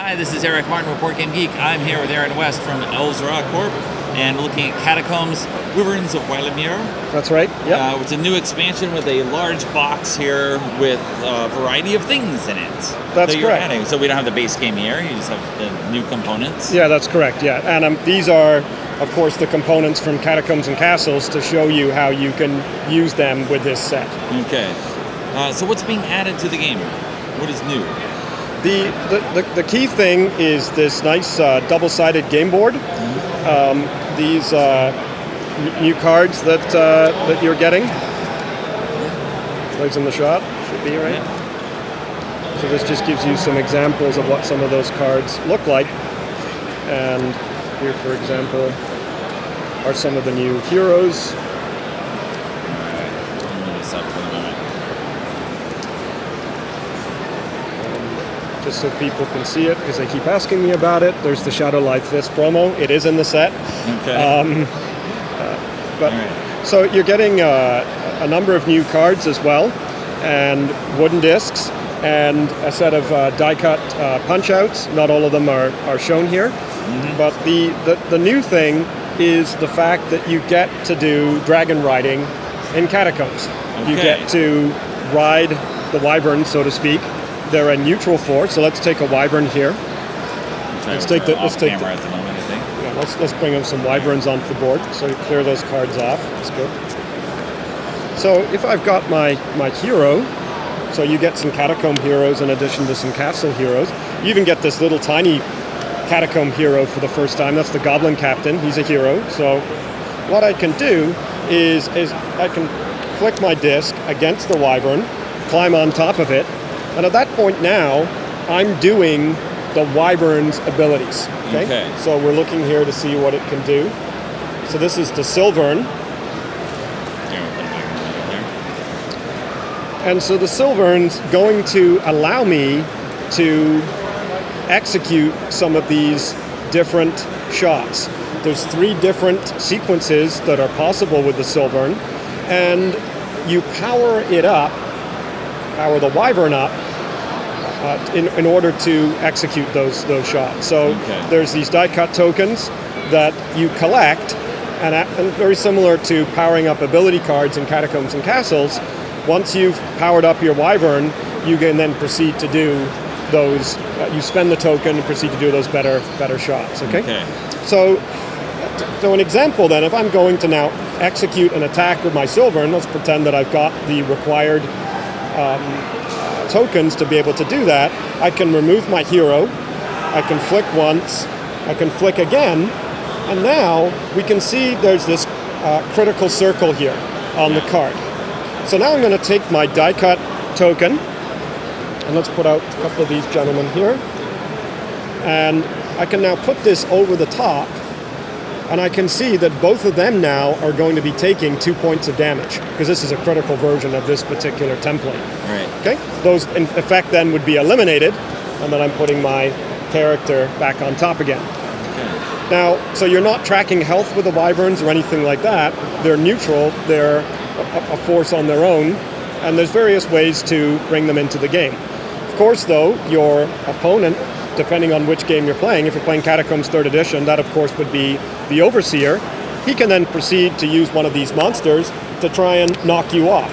Hi, this is Eric Martin with Board Game Geek. I'm here with Aaron West from Elzra Corp. And we're looking at Catacombs, Wyverns of Wylemuir. That's right, yeah. It's a new expansion with a large box here with a variety of things in it. That's correct. Adding. So we don't have the base game here, you just have the new components. Yeah, that's correct, yeah. And these are, of course, the components from Catacombs and Castles to show you how you can use them with this set. Okay. So what's being added to the game? What is new? The key thing is this nice double-sided game board. These new cards that you're getting. Plays in the shot, should be right. Yeah. So this just gives you some examples of what some of those cards look like. And here, for example, are some of the new heroes. Just so people can see it, because they keep asking me about it. There's the Shadow Life Fist promo. It is in the set. Okay. So you're getting a number of new cards as well, and wooden discs, and a set of die-cut punch-outs. Not all of them are shown here. Mm-hmm. But the new thing is the fact that you get to do dragon riding in Catacombs. Okay. You get to ride the wyvern, so to speak. They're a neutral force, so let's take a wyvern here. Let's take the camera at the moment, I think. Yeah, let's bring up some wyverns onto the board. So you clear those cards off. That's good. So if I've got my hero, so you get some catacomb heroes in addition to some castle heroes. You even get this little tiny catacomb hero for the first time. That's the Goblin Captain. He's a hero. So what I can do is I can flick my disc against the wyvern, climb on top of it. And at that point now, I'm doing the wyvern's abilities. Okay? So we're looking here to see what it can do. So this is the Silvern. And so the Silvern's going to allow me to execute some of these different shots. There's 3 different sequences that are possible with the Silvern, and you power it up, power the wyvern up, in order to execute those shots. So there's these die-cut tokens that you collect, and very similar to powering up ability cards in Catacombs and Castles, once you've powered up your wyvern, you can then proceed to do those, you spend the token and proceed to do those better shots, okay? So an example then, if I'm going to now execute an attack with my Silvern, let's pretend that I've got the required tokens to be able to do that. I can remove my hero, I can flick once, I can flick again, and now we can see there's this critical circle here on the card. So now I'm going to take my die-cut token, and let's put out a couple of these gentlemen here, and I can now put this over the top, and I can see that both of them now are going to be taking 2 points of damage, because this is a critical version of this particular template. Right. Okay? Those, in effect, then would be eliminated, and then I'm putting my character back on top again. Okay. Now, so you're not tracking health with the wyverns or anything like that. They're neutral. They're a force on their own, and there's various ways to bring them into the game. Of course, though, your opponent, depending on which game you're playing, if you're playing Catacombs 3rd Edition, that of course would be the Overseer. He can then proceed to use one of these monsters to try and knock you off.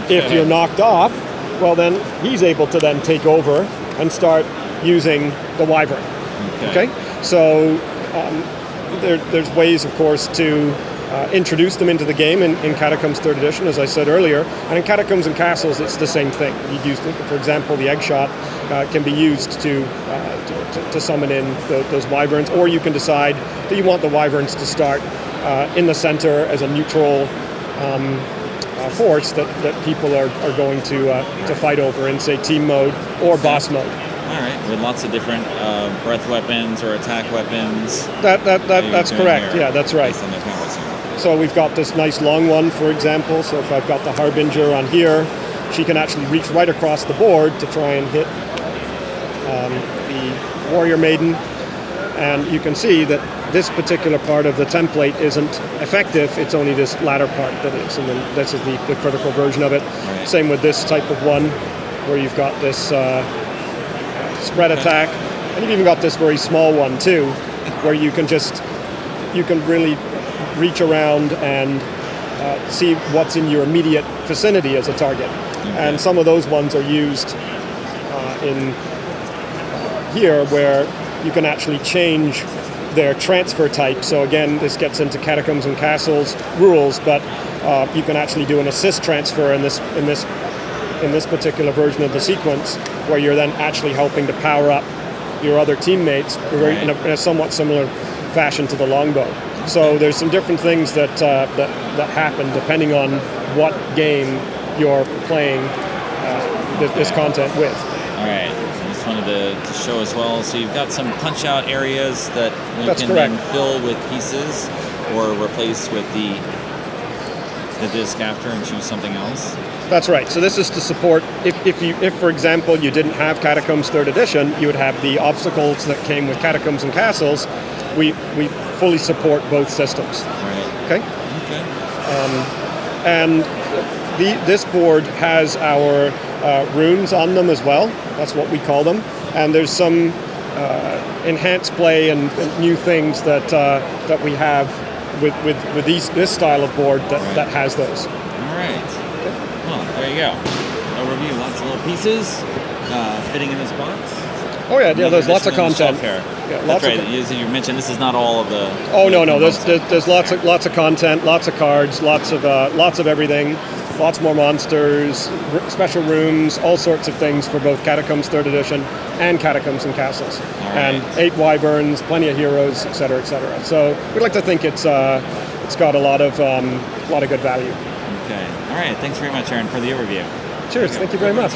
Okay. If you're knocked off, well then he's able to then take over and start using the wyvern. Okay? So there's ways, of course, to introduce them into the game in Catacombs 3rd Edition, as I said earlier. And in Catacombs and Castles, it's the same thing. You'd use, for example, the egg shot can be used to summon in those wyverns, or you can decide that you want the wyverns to start in the center as a neutral force that people are going to fight over in, say, team mode or boss mode. All right, with lots of different breath weapons or attack weapons. That's correct. Here, yeah, that's right. So we've got this nice long one, for example. So if I've got the Harbinger on here, she can actually reach right across the board to try and hit the Warrior Maiden. And you can see that this particular part of the template isn't effective. It's only this latter part that is. And then this is the critical version of it. Right. Same with this type of one, where you've got this spread attack. And you've even got this very small one too, where you can really reach around and see what's in your immediate vicinity as a target. And some of those ones are used in here, where you can actually change their transfer type. So again, this gets into Catacombs and Castles rules, but you can actually do an assist transfer in this particular version of the sequence, where you're then actually helping to power up your other teammates in a somewhat similar fashion to the longbow. So there's some different things that happen depending on what game you're playing this content with. All right. I just wanted to show as well. So you've got some punch-out areas that you can then fill with pieces or replace with the disc after and choose something else. That's right. So this is to support, if for example, you didn't have Catacombs 3rd edition, you would have the obstacles that came with Catacombs and Castles. We fully support both systems. Right. Okay? And this board has our runes on them as well. That's what we call them. And there's some enhanced play and new things that we have with this style of board that has those. All right. Well, there you go. Overview, lots of little pieces fitting in this box. Oh yeah, there's lots of content. Here. Yeah, that's right. As you mentioned, this is not all of the. Oh no. There's lots of content, lots of cards, lots of everything, lots more monsters, special rooms, all sorts of things for both Catacombs 3rd edition and Catacombs and Castles, and 8 Wyverns, plenty of heroes, etc., etc. So we'd like to think it's got a lot of good value. Okay. All right. Thanks very much, Aaron, for the overview. Cheers. Thank you very much.